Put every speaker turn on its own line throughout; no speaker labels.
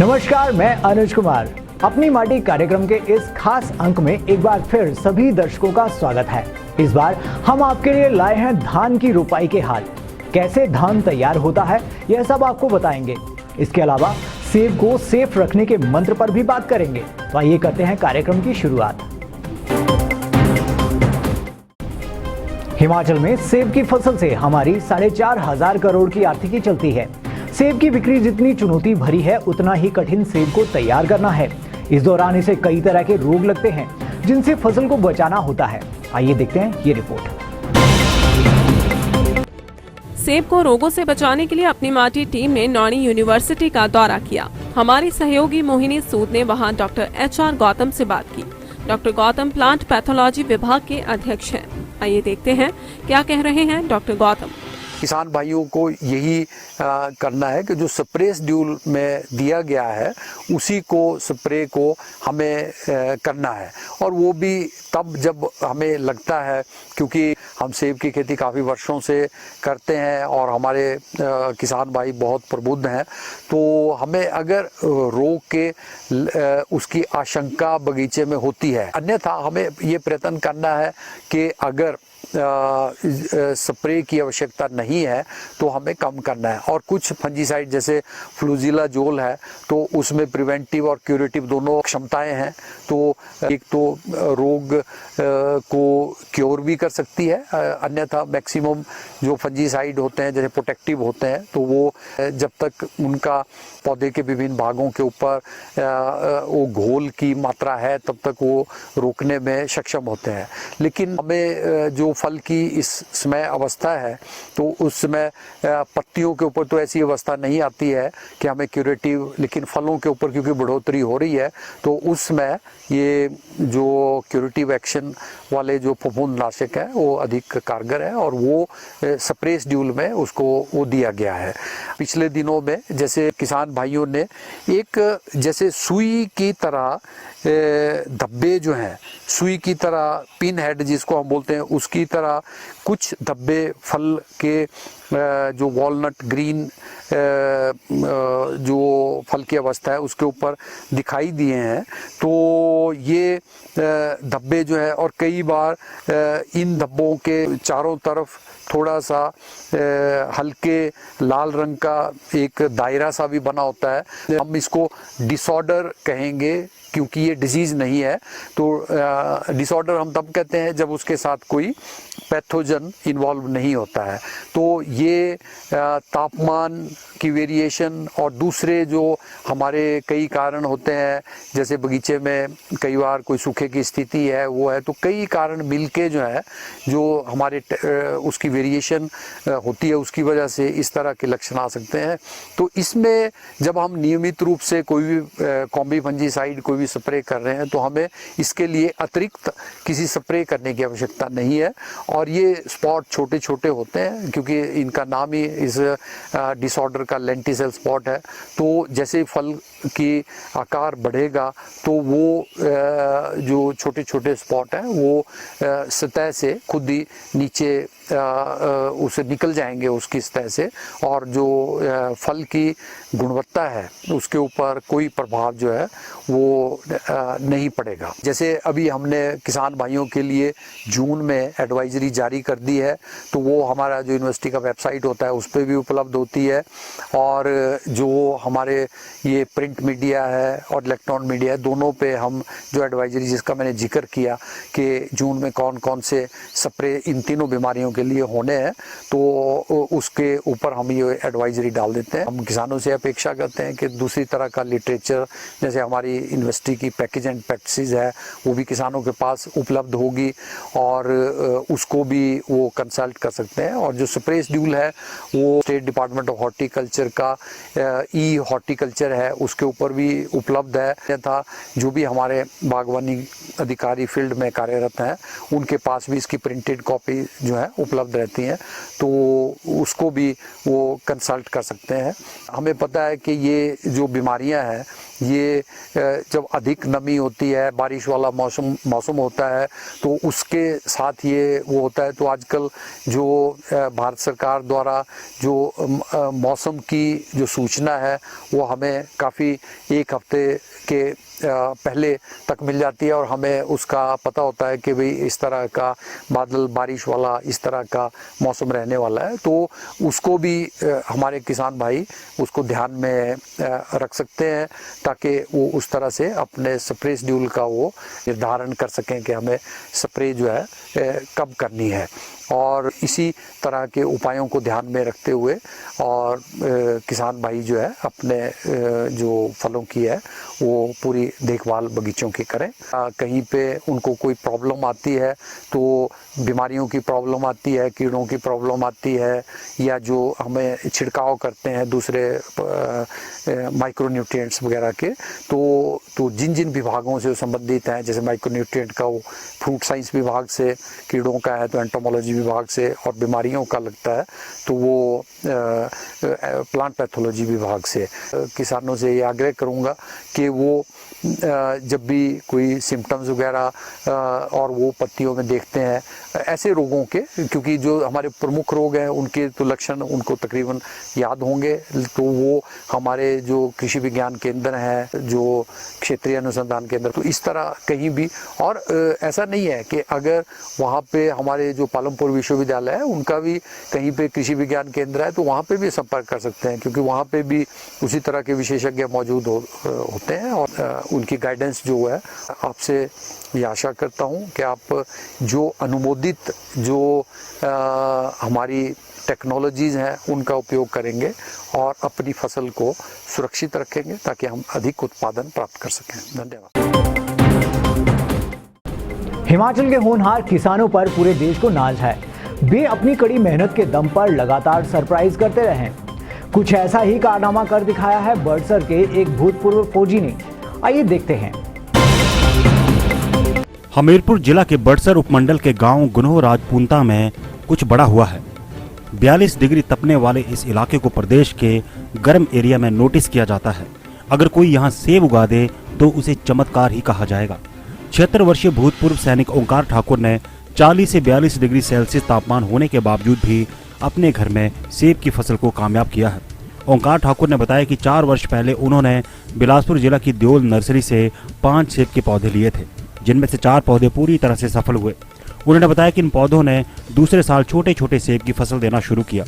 नमस्कार, मैं अनुज कुमार। अपनी माटी कार्यक्रम के इस खास अंक में एक बार फिर सभी दर्शकों का स्वागत है। इस बार हम आपके लिए लाए हैं धान की रोपाई के हाल। कैसे धान तैयार होता है यह सब आपको बताएंगे। इसके अलावा सेब को सेफ रखने के मंत्र पर भी बात करेंगे। तो आइए करते हैं कार्यक्रम की शुरुआत। हिमाचल में सेब की फसल से हमारी 4,500 करोड़ की आर्थिकी चलती है। सेब की बिक्री जितनी चुनौती भरी है, उतना ही कठिन सेब को तैयार करना है। इस दौरान इसे कई तरह के रोग लगते हैं, जिनसे फसल को बचाना होता है। आइए देखते हैं ये रिपोर्ट।
सेब को रोगों से बचाने के लिए अपनी माटी टीम ने नौणी यूनिवर्सिटी का दौरा किया। हमारी सहयोगी मोहिनी सूद ने वहां डॉक्टर HR गौतम से बात की। डॉक्टर गौतम प्लांट पैथोलॉजी विभाग के अध्यक्ष हैं। आइए देखते हैं क्या कह रहे हैं डॉक्टर गौतम।
किसान भाइयों को यही करना है कि जो स्प्रे शेड्यूल में दिया गया है उसी को स्प्रे को हमें करना है, और वो भी तब जब हमें लगता है, क्योंकि हम सेब की खेती काफ़ी वर्षों से करते हैं और हमारे किसान भाई बहुत प्रबुद्ध हैं। तो हमें अगर रोग के उसकी आशंका बगीचे में होती है, अन्यथा हमें ये प्रयत्न करना है कि अगर स्प्रे की आवश्यकता नहीं है तो हमें कम करना है। और कुछ फंजीसाइड जैसे फ्लूजिलाजोल है, तो उसमें प्रिवेंटिव और क्यूरेटिव दोनों क्षमताएं हैं। तो एक तो रोग को क्योर भी कर सकती है, अन्यथा मैक्सिमम जो फंजीसाइड होते हैं जैसे प्रोटेक्टिव होते हैं, तो वो जब तक उनका पौधे के विभिन्न भागों के ऊपर वो घोल की मात्रा है तब तक वो रोकने में सक्षम होते हैं। लेकिन हमें जो फल की इस समय अवस्था है, तो उस समय पत्तियों के ऊपर तो ऐसी अवस्था नहीं आती है कि हमें क्यूरेटिव, लेकिन फलों के ऊपर क्योंकि बढ़ोतरी हो रही है तो उस समय ये जो क्यूरेटिव एक्शन वाले जो फफूंदनाशक है वो अधिक कारगर है, और वो स्प्रे शेड्यूल में उसको वो दिया गया है। पिछले दिनों में जैसे किसान भाइयों ने एक जैसे सुई की तरह धब्बे जो हैं, सुई की तरह पिन हेड जिसको हम बोलते हैं, उसकी तरह कुछ धब्बे फल के जो वॉलनट ग्रीन जो फल की अवस्था है उसके ऊपर दिखाई दिए हैं। तो ये धब्बे जो है, और कई बार इन धब्बों के चारों तरफ थोड़ा सा हल्के लाल रंग का एक दायरा सा भी बना होता है। हम इसको डिसऑर्डर कहेंगे क्योंकि ये डिजीज नहीं है। तो डिसऑर्डर हम तब कहते हैं जब उसके साथ कोई पैथोजन इन्वॉल्व नहीं होता है। तो ये तापमान की वेरिएशन और दूसरे जो हमारे कई कारण होते हैं, जैसे बगीचे में कई बार कोई सूखे की स्थिति है वो है, तो कई कारण मिलके जो है जो हमारे उसकी वेरिएशन होती है, उसकी वजह से इस तरह के लक्षण आ सकते हैं। तो इसमें जब हम नियमित रूप से कोई भी कॉम्बी फंजीसाइड कोई भी स्प्रे कर रहे हैं तो हमें इसके लिए अतिरिक्त किसी स्प्रे करने की आवश्यकता नहीं है। और ये स्पॉट छोटे छोटे होते हैं क्योंकि इनका नाम ही इस डिसऑर्डर का लेंटिसेल स्पॉट है। तो जैसे फल की आकार बढ़ेगा तो वो जो छोटे छोटे स्पॉट हैं वो सतह से खुद ही नीचे उसे निकल जाएंगे उसकी सतह से, और जो फल की गुणवत्ता है उसके ऊपर कोई प्रभाव जो है वो नहीं पड़ेगा। जैसे अभी हमने किसान भाइयों के लिए जून में एडवाइजरी जारी कर दी है, तो वो हमारा जो यूनिवर्सिटी का वेबसाइट होता है उस पर भी उपलब्ध होती है, और जो हमारे ये प्रिंट मीडिया है और इलेक्ट्रॉन मीडिया है, दोनों पे हम जो एडवाइजरी जिसका मैंने जिक्र किया कि जून में कौन कौन से स्प्रे इन तीनों बीमारियों के लिए होने हैं, तो उसके ऊपर हम ये एडवाइजरी डाल देते हैं। हम किसानों से अपेक्षा करते हैं कि दूसरी तरह का लिटरेचर, जैसे हमारी यूनिवर्सिटी की पैकेज एंड प्रैक्टिसेस है, वो भी किसानों के पास उपलब्ध होगी और उसको भी वो कंसल्ट कर सकते हैं। और जो स्प्रे शेड्यूल है वो स्टेट डिपार्टमेंट ऑफ हॉर्टिकल्चर का ई हॉर्टिकल्चर है उसके ऊपर भी उपलब्ध है, था जो भी हमारे बागवानी अधिकारी फील्ड में कार्यरत हैं उनके पास भी इसकी प्रिंटेड कॉपी जो है उपलब्ध रहती हैं, तो उसको भी वो कंसल्ट कर सकते हैं। हमें पता है कि ये जो बीमारियां हैं ये जब अधिक नमी होती है, बारिश वाला मौसम होता है, तो उसके साथ ये वो होता है। तो आजकल जो भारत सरकार द्वारा जो मौसम की जो सूचना है वो हमें काफ़ी एक हफ्ते के पहले तक मिल जाती है और हमें उसका पता होता है कि भाई इस तरह का बादल, बारिश वाला इस तरह का मौसम रहने वाला है। तो उसको भी हमारे किसान भाई उसको ध्यान में रख सकते हैं ताकि वो उस तरह से अपने स्प्रे शेड्यूल का वो निर्धारण कर सकें कि हमें स्प्रे जो है कब करनी है। और इसी तरह के उपायों को ध्यान में रखते हुए और किसान भाई जो है अपने जो फलों की है वो पूरी देखभाल बगीचों की करें। कहीं पे उनको कोई प्रॉब्लम आती है तो बीमारियों की प्रॉब्लम आती है, कीड़ों की प्रॉब्लम आती है, या जो हमें छिड़काव करते हैं दूसरे माइक्रोन्यूट्रिएंट्स वगैरह के, तो जिन जिन विभागों से संबंधित हैं, जैसे माइक्रोन्यूट्रिएंट का वो फ्रूट साइंस विभाग से, कीड़ों का है तो एंटोमोलॉजी विभाग से, और बीमारियों का लगता है तो वो प्लांट पैथोलॉजी विभाग से। किसानों से ये आग्रह करूँगा कि वो जब भी कोई सिम्टम्स वगैरह और वो पत्तियों में देखते हैं ऐसे रोगों के, क्योंकि जो हमारे प्रमुख रोग हैं उनके तो लक्षण उनको तकरीबन याद होंगे, तो वो हमारे जो कृषि विज्ञान केंद्र हैं, जो क्षेत्रीय अनुसंधान केंद्र, तो इस तरह कहीं भी, और ऐसा नहीं है कि अगर वहाँ पे हमारे जो पालमपुर विश्वविद्यालय है उनका भी कहीं पे कृषि विज्ञान केंद्र है तो वहाँ पे भी संपर्क कर सकते हैं, क्योंकि वहाँ पे भी उसी तरह के विशेषज्ञ मौजूद होते हैं और उनकी गाइडेंस जो है। आपसे ये आशा करता हूँ कि आप जो अनुमोदित जो हमारी टेक्नोलॉजीज़ हैं उनका उपयोग करेंगे और अपनी फसल को सुरक्षित रखेंगे ताकि हम अधिक उत्पादन प्राप्त कर सकें। धन्यवाद।
हिमाचल के होनहार किसानों पर पूरे देश को नाज है। वे अपनी कड़ी मेहनत के दम पर लगातार सरप्राइज करते रहे। कुछ ऐसा ही कारनामा कर दिखाया है बड़सर के एक भूतपूर्व फौजी ने। आइए देखते हैं।
हमीरपुर जिला के बड़सर उपमंडल के गांव गुनहो राजपूनता में कुछ बड़ा हुआ है। 42 डिग्री तपने वाले इस इलाके को प्रदेश के गर्म एरिया में नोटिस किया जाता है। अगर कोई यहाँ सेब उगा दे तो उसे चमत्कार ही कहा जाएगा। 76 वर्षीय भूतपूर्व सैनिक ओंकार ठाकुर ने 40 से 42 डिग्री सेल्सियस तापमान होने के बावजूद भी अपने घर में सेब की फसल को कामयाब किया है। ओंकार ठाकुर ने बताया कि 4 वर्ष पहले उन्होंने बिलासपुर जिला की देओल नर्सरी से 5 सेब के पौधे लिए थे, जिनमें से 4 पौधे पूरी तरह से सफल हुए। उन्होंने बताया कि इन पौधों ने दूसरे साल छोटे छोटे सेब की फसल देना शुरू किया।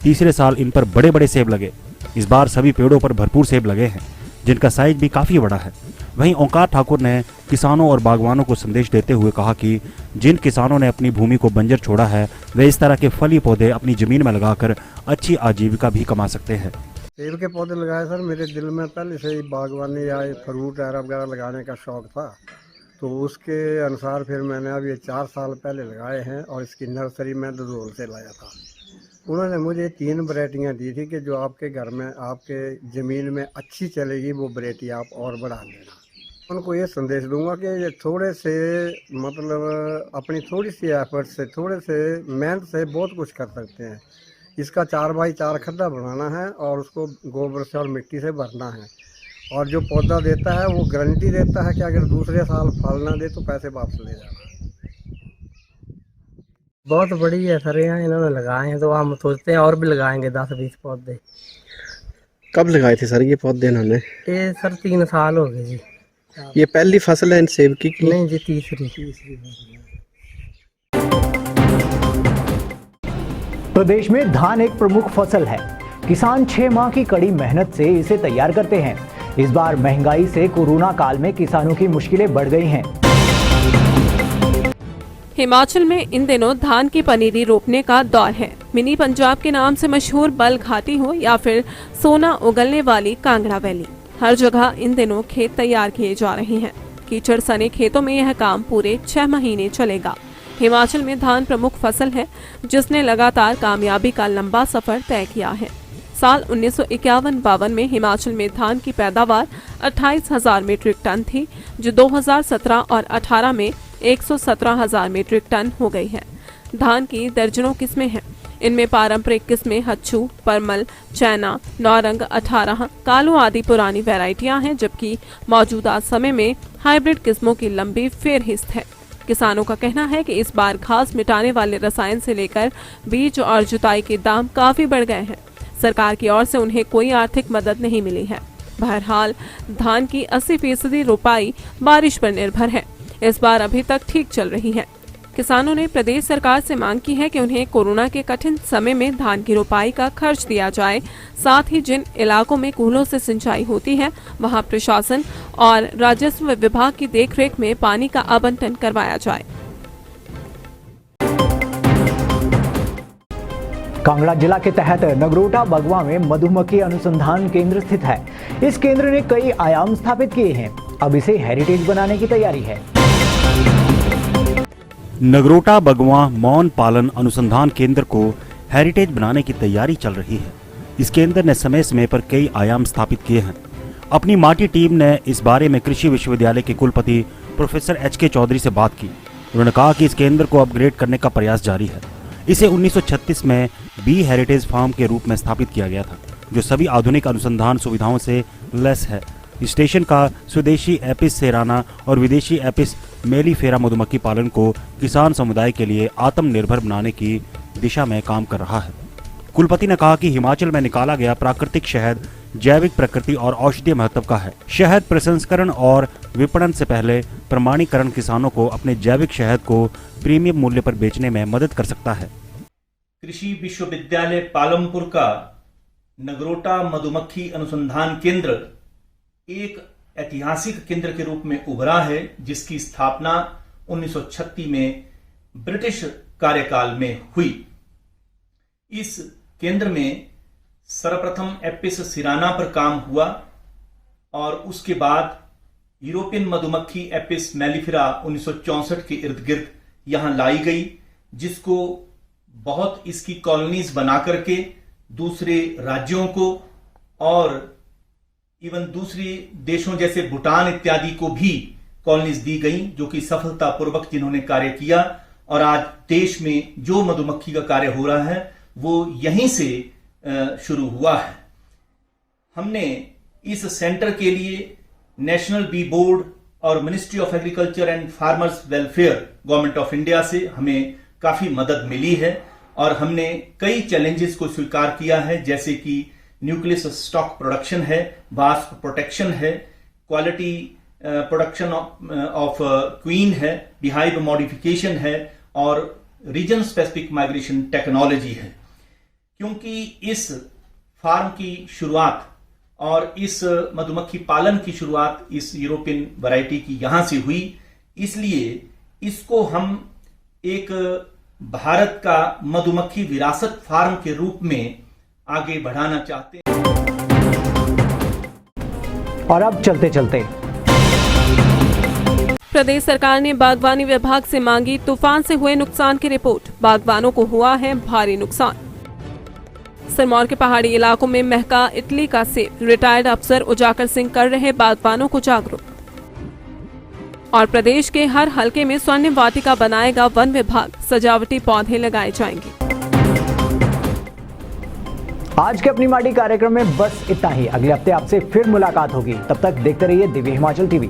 तीसरे साल इन पर बड़े बड़े सेब लगे। इस बार सभी पेड़ों पर भरपूर सेब लगे हैं, जिनका साइज भी काफ़ी बड़ा है। वहीं ओंकार ठाकुर ने किसानों और बागवानों को संदेश देते हुए कहा कि जिन किसानों ने अपनी भूमि को बंजर छोड़ा है वे इस तरह के फली पौधे अपनी ज़मीन में लगाकर अच्छी आजीविका भी कमा सकते हैं।
सेब के पौधे लगाए सर, मेरे दिल में पहले से ही बागवानी या फ्रूट वगैरह लगाने का शौक़ था, तो उसके अनुसार फिर मैंने अब ये 4 साल पहले लगाए हैं और इसकी नर्सरी में ददोल से लाया था। उन्होंने मुझे 3 वैरायटियाँ दी थी कि जो आपके घर में आपके ज़मीन में अच्छी चलेगी वो वैरायटी आप और बढ़ा लेना। उनको ये संदेश दूंगा कि ये थोड़े से मतलब अपनी थोड़ी सी एफर्ट से, थोड़े से मेहनत से बहुत कुछ कर सकते हैं। इसका 4x4 खड्डा बनाना है और उसको गोबर से और मिट्टी से भरना है, और जो पौधा देता है वो गारंटी देता है कि अगर दूसरे साल फल ना दे तो पैसे वापस ले जाना।
बहुत बड़ी है सर, यहाँ इन्होंने लगाए हैं तो हम सोचते हैं और भी लगाएंगे 10-20 पौधे।
कब लगाए थे सर ये पौधे इन्होंने?
ये सर 3 साल हो गए जी।
ये पहली फसल है इन सेब की?
नहीं जी, तीसरी।
प्रदेश में धान एक प्रमुख फसल है। किसान 6 माह की कड़ी मेहनत से इसे तैयार करते हैं। इस बार महंगाई से कोरोना काल में किसानों की मुश्किलें बढ़ गई हैं।
हिमाचल में इन दिनों धान की पनीरी रोपने का दौर है। मिनी पंजाब के नाम से मशहूर बल घाटी हो या फिर सोना उगलने वाली कांगड़ा वैली, हर जगह इन दिनों खेत तैयार किए जा रहे हैं। कीचड़ सने खेतों में यह काम पूरे 6 महीने चलेगा। हिमाचल में धान प्रमुख फसल है जिसने लगातार कामयाबी का लंबा सफर तय किया है। साल 1951-52 में हिमाचल में धान की पैदावार 28,000 मीट्रिक टन थी, जो 2017 और 18 में 117,000 मीट्रिक टन हो गई है। धान की दर्जनों किस्में हैं। इनमें पारंपरिक किस्में हच्छू, परमल, चैना, नौरंग 18, कालो आदि पुरानी वैरायटियां हैं, जबकि मौजूदा समय में हाइब्रिड किस्मों की लंबी फेरहिस्त है। किसानों का कहना है कि इस बार घास मिटाने वाले रसायन से लेकर बीज और जुताई के दाम काफी बढ़ गए हैं। सरकार की ओर से उन्हें कोई आर्थिक मदद नहीं मिली है। बहरहाल धान की 80% रोपाई बारिश पर निर्भर है। इस बार अभी तक ठीक चल रही है। किसानों ने प्रदेश सरकार से मांग की है कि उन्हें कोरोना के कठिन समय में धान की रोपाई का खर्च दिया जाए। साथ ही जिन इलाकों में कूलों से सिंचाई होती है वहां प्रशासन और राजस्व विभाग की देखरेख में पानी का आवंटन करवाया जाए।
कांगड़ा जिला के तहत नगरोटा बगवा में मधुमक्खी अनुसंधान केंद्र स्थित है। इस केंद्र ने कई आयाम स्थापित किए हैं। अब इसे हेरिटेज बनाने की तैयारी है।
नगरोटा बगवा मौन पालन अनुसंधान केंद्र को हेरिटेज बनाने की तैयारी चल रही है। इस केंद्र ने समय समय पर कई आयाम स्थापित किए हैं। अपनी माटी टीम ने इस बारे में कृषि विश्वविद्यालय के कुलपति प्रोफेसर HK चौधरी से बात की। उन्होंने कहा कि इस केंद्र को अपग्रेड करने का प्रयास जारी है। इसे 1936 में बी हेरिटेज फार्म के रूप में स्थापित किया गया था, जो सभी आधुनिक अनुसंधान सुविधाओं से लैस है। स्टेशन का स्वदेशी एपिस सेराना और विदेशी एपिस मेलीफेरा मधुमक्खी पालन को किसान समुदाय के लिए आत्मनिर्भर बनाने की दिशा में काम कर रहा है। कुलपति ने कहा कि हिमाचल में निकाला गया प्राकृतिक शहद जैविक प्रकृति और औषधीय महत्व का है। शहद प्रसंस्करण और विपणन से पहले प्रमाणीकरण किसानों को अपने जैविक शहद को प्रीमियम मूल्य पर बेचने में मदद कर सकता है।
कृषि विश्वविद्यालय पालमपुर का नगरोटा मधुमक्खी अनुसंधान केंद्र एक ऐतिहासिक केंद्र के रूप में उभरा है, जिसकी स्थापना 1936 में ब्रिटिश कार्यकाल में हुई। इस केंद्र में सर्वप्रथम एपिस सिराना पर काम हुआ और उसके बाद यूरोपियन मधुमक्खी एपिस मेलिफेरा 1964 के इर्द गिर्द यहां लाई गई, जिसको बहुत इसकी कॉलोनीज बना करके दूसरे राज्यों को और इवन दूसरे देशों जैसे भूटान इत्यादि को भी कॉलोनीज दी गई, जो कि सफलतापूर्वक जिन्होंने कार्य किया। और आज देश में जो मधुमक्खी का कार्य हो रहा है वो यहीं से शुरू हुआ है। हमने इस सेंटर के लिए नेशनल बी बोर्ड और ministry of agriculture and farmers welfare government of India से हमें काफी मदद मिली है और हमने कई चैलेंजेस को स्वीकार किया है, जैसे कि न्यूक्लियस स्टॉक प्रोडक्शन है, वास्प प्रोटेक्शन है, क्वालिटी प्रोडक्शन ऑफ क्वीन है, बिहाइव मॉडिफिकेशन है और रीजन स्पेसिफिक माइग्रेशन टेक्नोलॉजी है। क्योंकि इस फार्म की शुरुआत और इस मधुमक्खी पालन की शुरुआत इस यूरोपियन वैरायटी की यहां से हुई, इसलिए इसको हम एक भारत का मधुमक्खी विरासत फार्म के रूप में आगे बढ़ाना चाहते हैं।
और अब चलते चलते
प्रदेश सरकार ने बागवानी विभाग से मांगी तूफान से हुए नुकसान की रिपोर्ट। बागवानों को हुआ है भारी नुकसान। सिरमौर के पहाड़ी इलाकों में महका इटली का सेब। रिटायर्ड अफसर उजागर सिंह कर रहे बागवानों को जागरूक। और प्रदेश के हर हलके में स्वर्णिम वाटिका बनाएगा वन विभाग। सजावटी पौधे लगाए जाएंगे।
आज के अपनी माटी कार्यक्रम में बस इतना ही। अगले हफ्ते आपसे फिर मुलाकात होगी। तब तक देखते रहिए दिव्य हिमाचल टीवी।